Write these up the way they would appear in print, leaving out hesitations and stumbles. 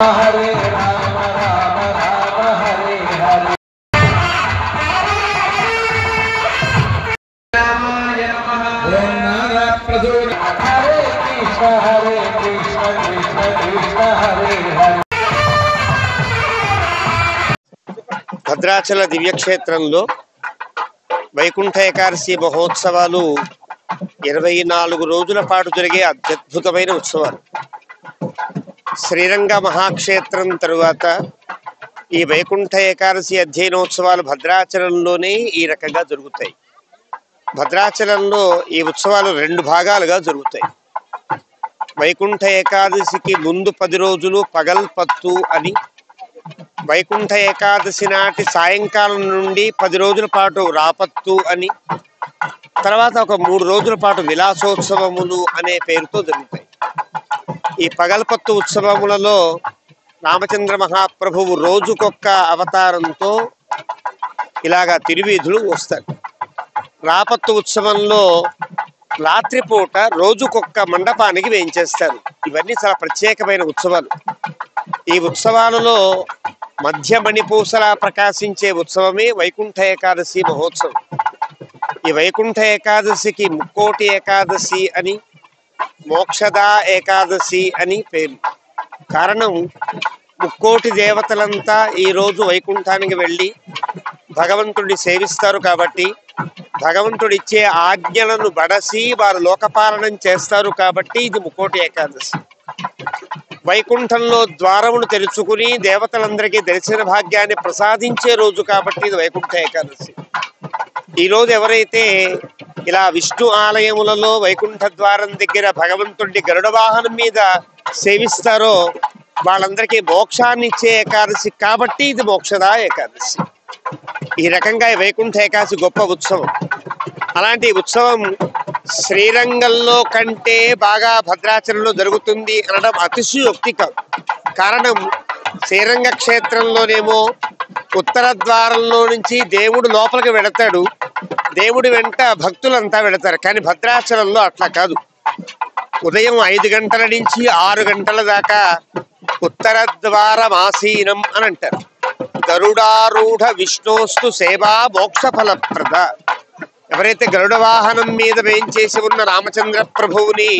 हरे राम राम राम हरे हरे रामाय नमः। ओम नारा प्रचोद हरे कृष्ण कृष्ण कृष्ण हरे हरे। భద్రాచల దివ్యక్షేత్రంలో వైకుంఠ ఏకాదశి మహోత్సవాలు 24 రోజుల పాటు జరిగే అత్యద్భుతమైన ఉత్సవాలు. శ్రీరంగ మహాక్షేత్రం తరువాత ఈ వైకుంఠ ఏకాదశి అధ్యయనోత్సవాలు భద్రాచలంలోనే ఈ రకంగా జరుగుతాయి. భద్రాచలంలో ఈ ఉత్సవాలు 2 భాగాలుగా జరుగుతాయి. వైకుంఠ ఏకాదశికి ముందు 10 రోజులు పగల్పత్తు అని, వైకుంఠ ఏకాదశి నాటి సాయంకాలం నుండి 10 రోజుల పాటు రాపత్తు అని, తర్వాత ఒక 3 రోజుల పాటు విలాసోత్సవములు అనే పేరుతో జరుగుతాయి. ఈ పగల్పత్తు ఉత్సవములలో రామచంద్ర మహాప్రభువు రోజుకొక్క అవతారంతో ఇలాగా తిరువీధులు వస్తారు. రాపత్తు ఉత్సవంలో రాత్రిపూట రోజుకొక్క మండపానికి వేయించేస్తారు. ఇవన్నీ చాలా ప్రత్యేకమైన ఉత్సవాలు. ఈ ఉత్సవాలలో మధ్య మణిపూసలా ప్రకాశించే ఉత్సవమే వైకుంఠ ఏకాదశి మహోత్సవం. ఈ వైకుంఠ ఏకాదశికి ముక్కోటి ఏకాదశి అని, మోక్షదా ఏకాదశి అని పేరు. కారణం, ముక్కోటి దేవతలంతా ఈ రోజు వైకుంఠానికి వెళ్ళి భగవంతుడిని సేవిస్తారు కాబట్టి, భగవంతుడు ఇచ్చే ఆజ్ఞలను బడసి వారు లోకపాలనం చేస్తారు కాబట్టి ఇది ముక్కోటి ఏకాదశి. వైకుంఠంలో ద్వారమును తెరుచుకుని దేవతలందరికీ దర్శన భాగ్యాన్ని ప్రసాదించే రోజు కాబట్టి ఇది వైకుంఠ ఏకాదశి. ఈరోజు ఎవరైతే ఇలా విష్ణు ఆలయములలో వైకుంఠ ద్వారం దగ్గర భగవంతుడి గరుడ వాహనం మీద సేవిస్తారో వాళ్ళందరికీ మోక్షాన్ని ఇచ్చే ఏకాదశి కాబట్టి ఇది మోక్షదా ఏకాదశి. ఈ రకంగా వైకుంఠ ఏకాదశి గొప్ప ఉత్సవం. అలాంటి ఉత్సవం శ్రీరంగంలో కంటే బాగా భద్రాచలంలో జరుగుతుంది అనడం అతిశయోక్తి కాదు. కారణం, శ్రీరంగ క్షేత్రంలోనేమో ఉత్తర ద్వారంలో నుంచి దేవుడు లోపలికి వెళతాడు, దేవుడి వెంట భక్తులంతా వెళతారు. కానీ భద్రాచలంలో అట్లా కాదు. ఉదయం 5 గంటల నుంచి 6 గంటల దాకా ఉత్తర ద్వారమాసీనం అని అంటారు. గరుడారూఢ విష్ణోస్తు సేవా మోక్ష ఫలప్రద. ఎవరైతే గరుడ వాహనం మీద వేయించేసి ఉన్న రామచంద్ర ప్రభువుని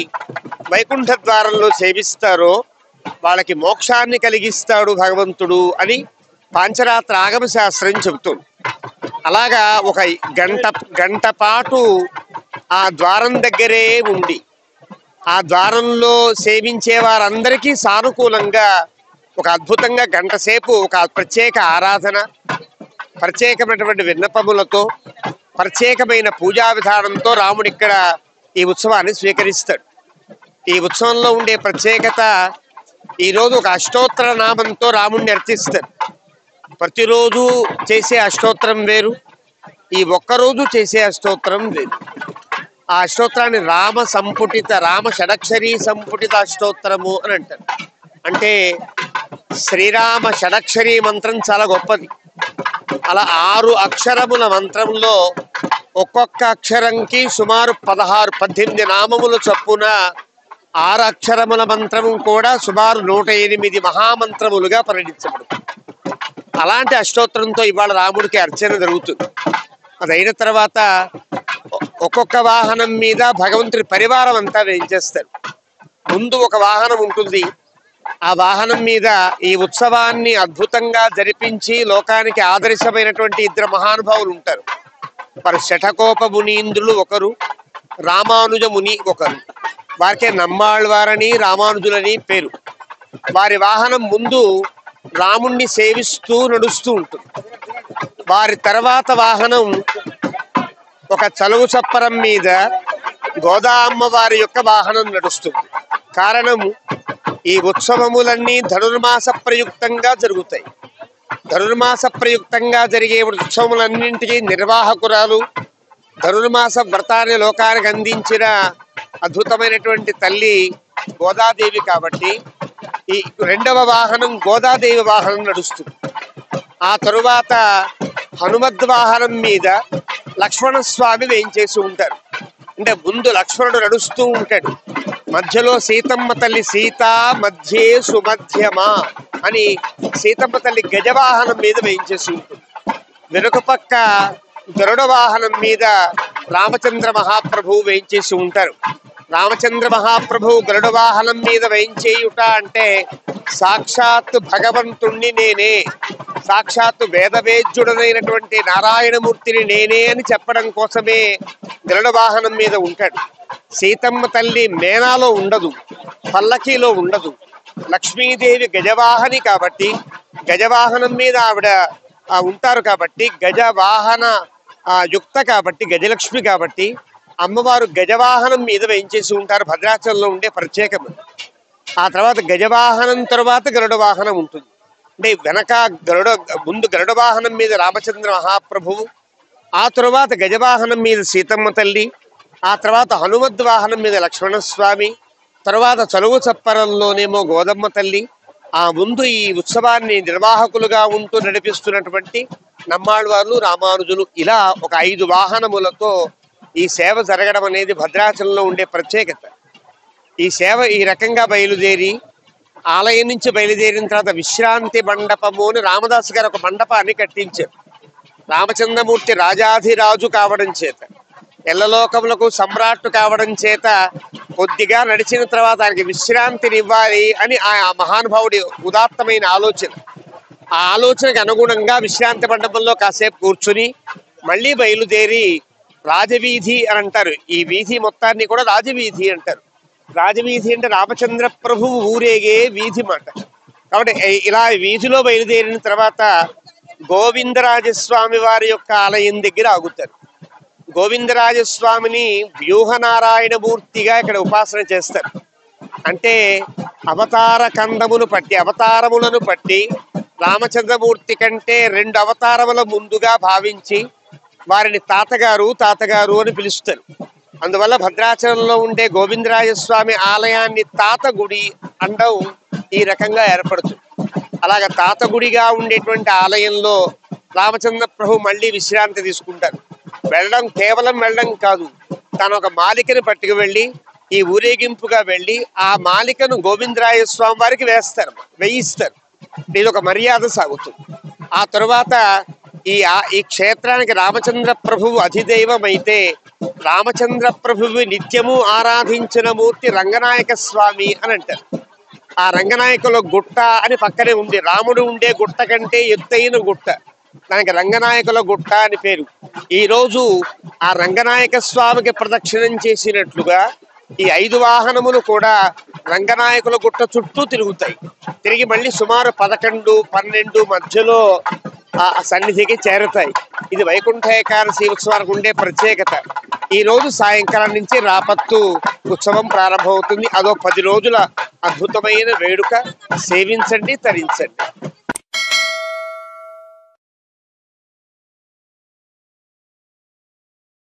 వైకుంఠ ద్వారంలో సేవిస్తారో వాళ్ళకి మోక్షాన్ని కలిగిస్తాడు భగవంతుడు అని పాంచరాత్ర ఆగమ శాస్త్రం చెబుతుంది. అలాగా ఒక గంట పాటు ఆ ద్వారం దగ్గరే ఉండి ఆ ద్వారంలో సేవించే వారందరికీ సానుకూలంగా ఒక అద్భుతంగా గంట సేపు ఒక ప్రత్యేక ఆరాధన, ప్రత్యేకమైనటువంటి విన్నపములతో, ప్రత్యేకమైన పూజా విధానంతో రాముడు ఇక్కడ ఈ ఉత్సవాన్ని స్వీకరిస్తాడు. ఈ ఉత్సవంలో ఉండే ప్రత్యేకత, ఈరోజు ఒక అష్టోత్తర నామంతో రాముడిని అర్చిస్తారు. ప్రతిరోజు చేసే అష్టోత్తరం వేరు, ఈ ఒక్కరోజు చేసే అష్టోత్తరం వేరు. ఆ అష్టోత్తరాన్ని రామ షడక్షరీ సంపుటిత అష్టోత్తరము అని అంటారు. అంటే శ్రీరామ షడక్షరీ మంత్రం చాలా గొప్పది. అలా 6 అక్షరముల మంత్రంలో ఒక్కొక్క అక్షరంకి సుమారు 18 నామములు చొప్పున 6 అక్షరముల మంత్రము కూడా సుమారు 108 మహామంత్రములుగా పరిగణించబడుతుంది. అలాంటి అష్టోత్తరంతో ఇవాళ రాముడికి అర్చన జరుగుతుంది. అదైన తర్వాత ఒక్కొక్క వాహనం మీద భగవంతుడి పరివారం అంతా వేయించేస్తారు. ముందు ఒక వాహనం ఉంటుంది. ఆ వాహనం మీద ఈ ఉత్సవాన్ని అద్భుతంగా జరిపించి లోకానికి ఆదర్శమైనటువంటి 2 మహానుభావులు ఉంటారు. వారు శఠకోప మునీంద్రులు ఒకరు, రామానుజ ముని ఒకరు. వారికే నమ్మాళ్వారని రామానుజులని పేరు. వారి వాహనం ముందు రాముణ్ణి సేవిస్తూ నడుస్తూ ఉంటుంది. వారి తర్వాత వాహనం ఒక చలువు చప్పరం మీద గోదా అమ్మవారి యొక్క వాహనం నడుస్తుంది. కారణం, ఈ ఉత్సవములన్నీ ధనుర్మాస ప్రయుక్తంగా జరుగుతాయి. ధనుర్మాస ప్రయుక్తంగా జరిగే ఉత్సవములన్నింటికీ నిర్వాహకురాలు, ధనుర్మాస వ్రతాన్ని లోకానికి అందించిన అద్భుతమైనటువంటి తల్లి గోదాదేవి కాబట్టి ఈ 2వ వాహనం గోదాదేవి వాహనం నడుస్తుంది. ఆ తరువాత హనుమద్వాహనం మీద లక్ష్మణస్వామి వేయించేసి ఉంటారు. అంటే ముందు లక్ష్మణుడు నడుస్తూ ఉంటాడు, మధ్యలో సీతమ్మ తల్లి సీత మధ్యే సుమధ్యమా అని సీతమ్మ తల్లి గజవాహనం మీద వేయించేసి ఉంటుంది. వెనుక పక్క గరుడ వాహనం మీద రామచంద్ర మహాప్రభువు వేయించేసి ఉంటారు. రామచంద్ర మహాప్రభువు గరుడ వాహనం మీద వేయించేయుట అంటే సాక్షాత్తు భగవంతుణ్ణి నేనే, సాక్షాత్తు వేదవేద్యుడనైనటువంటి నారాయణమూర్తిని నేనే అని చెప్పడం కోసమే గరుడ వాహనం మీద ఉంటాడు. సీతమ్మ తల్లి మేనాలో ఉండదు, పల్లకీలో ఉండదు. లక్ష్మీదేవి గజవాహని కాబట్టి గజవాహనం మీద ఆవిడ ఉంటారు కాబట్టి గజవాహన యుక్త కాబట్టి గజలక్ష్మి కాబట్టి అమ్మవారు గజవాహనం మీద వేయించేసి ఉంటారు. భద్రాచలంలో ఉండే ప్రత్యేకం. ఆ తర్వాత గజవాహనం తర్వాత గరుడ వాహనం ఉంటుంది. అంటే వెనక ముందు గరుడ వాహనం మీద రామచంద్ర మహాప్రభువు, ఆ తర్వాత గజవాహనం మీద సీతమ్మ తల్లి, ఆ తర్వాత హనుమద్ వాహనం మీద లక్ష్మణస్వామి, తర్వాత చలువు చప్పరంలోనేమో గోదమ్మ తల్లి, ఆ ముందు ఈ ఉత్సవాన్ని నిర్వాహకులుగా ఉంటూ నడిపిస్తున్నటువంటి నమ్మాళ్వార్లు, రామానుజులు, ఇలా ఒక 5 వాహనములతో ఈ సేవ జరగడం అనేది భద్రాచలంలో ఉండే ప్రత్యేకత. ఈ సేవ ఈ రకంగా బయలుదేరి ఆలయం నుంచి బయలుదేరిన తర్వాత విశ్రాంతి మండపము అని రామదాసు గారు ఒక మండపాన్ని కట్టించారు. రామచంద్రమూర్తి రాజాధిరాజు కావడం చేత, ఎల్లలోకములకు సమ్రాట్టు కావడం చేత కొద్దిగా నడిచిన తర్వాత ఆయనకి విశ్రాంతినివ్వాలి అని ఆ మహానుభావుడి ఉదాత్తమైన ఆలోచన. ఆ ఆలోచనకు అనుగుణంగా విశ్రాంతి మండపంలో కాసేపు కూర్చుని మళ్ళీ బయలుదేరి రాజవీధి అని అంటారు. ఈ వీధి మొత్తాన్ని కూడా రాజవీధి అంటారు. రాజవీధి అంటే రామచంద్ర ప్రభువు ఊరేగే వీధి మాట. కాబట్టి ఇలా వీధిలో బయలుదేరిన తర్వాత గోవిందరాజస్వామి వారి యొక్క ఆలయం దగ్గర ఆగుతారు. గోవిందరాజస్వామిని వ్యూహనారాయణమూర్తిగా ఇక్కడ ఉపాసన చేస్తారు. అంటే అవతార కందమును పట్టి, అవతారములను పట్టి రామచంద్రమూర్తి కంటే 2 అవతారముల ముందుగా భావించి వారిని తాతగారు తాతగారు అని పిలుస్తారు. అందువల్ల భద్రాచలంలో ఉండే గోవిందరాజస్వామి ఆలయాన్ని తాత గుడి అండం ఈ రకంగా ఏర్పడుతుంది. అలాగ తాత గుడిగా ఉండేటువంటి ఆలయంలో రామచంద్ర ప్రభు మళ్ళీ విశ్రాంతి తీసుకుంటారు. కేవలం వెళ్ళడం కాదు, తను ఒక మాలికను పట్టుకు వెళ్ళి ఈ ఊరేగింపుగా వెళ్ళి ఆ మాలికను గోవిందరాజస్వామి వారికి వేయిస్తారు. ఇది ఒక మర్యాద సాగుతుంది. ఆ తరువాత ఈ క్షేత్రానికి రామచంద్ర ప్రభువు అధిదైవం అయితే రామచంద్ర ప్రభువు నిత్యము ఆరాధించిన మూర్తి రంగనాయక స్వామి అని అంటారు. ఆ రంగనాయకుల గుట్ట అని పక్కనే ఉంది. రాముడు ఉండే గుట్ట కంటే ఎత్తైన గుట్ట, దానికి రంగనాయకుల గుట్ట అని పేరు. ఈ రోజు ఆ రంగనాయక స్వామికి ప్రదక్షిణం చేసినట్లుగా ఈ 5 వాహనములు కూడా రంగనాయకుల గుట్ట చుట్టూ తిరుగుతాయి. తిరిగి మళ్ళీ సుమారు 11-12 మధ్యలో ఆ సన్నిధికి చేరుతాయి. ఇది వైకుంఠ ఏకాదశి ఉత్సవానికి ఉండే ప్రత్యేకత. ఈ రోజు సాయంకాలం నుంచి రాపత్తు ఉత్సవం ప్రారంభమవుతుంది. అదో 10 రోజుల అద్భుతమైన వేడుక. సేవించండి, తరించండి.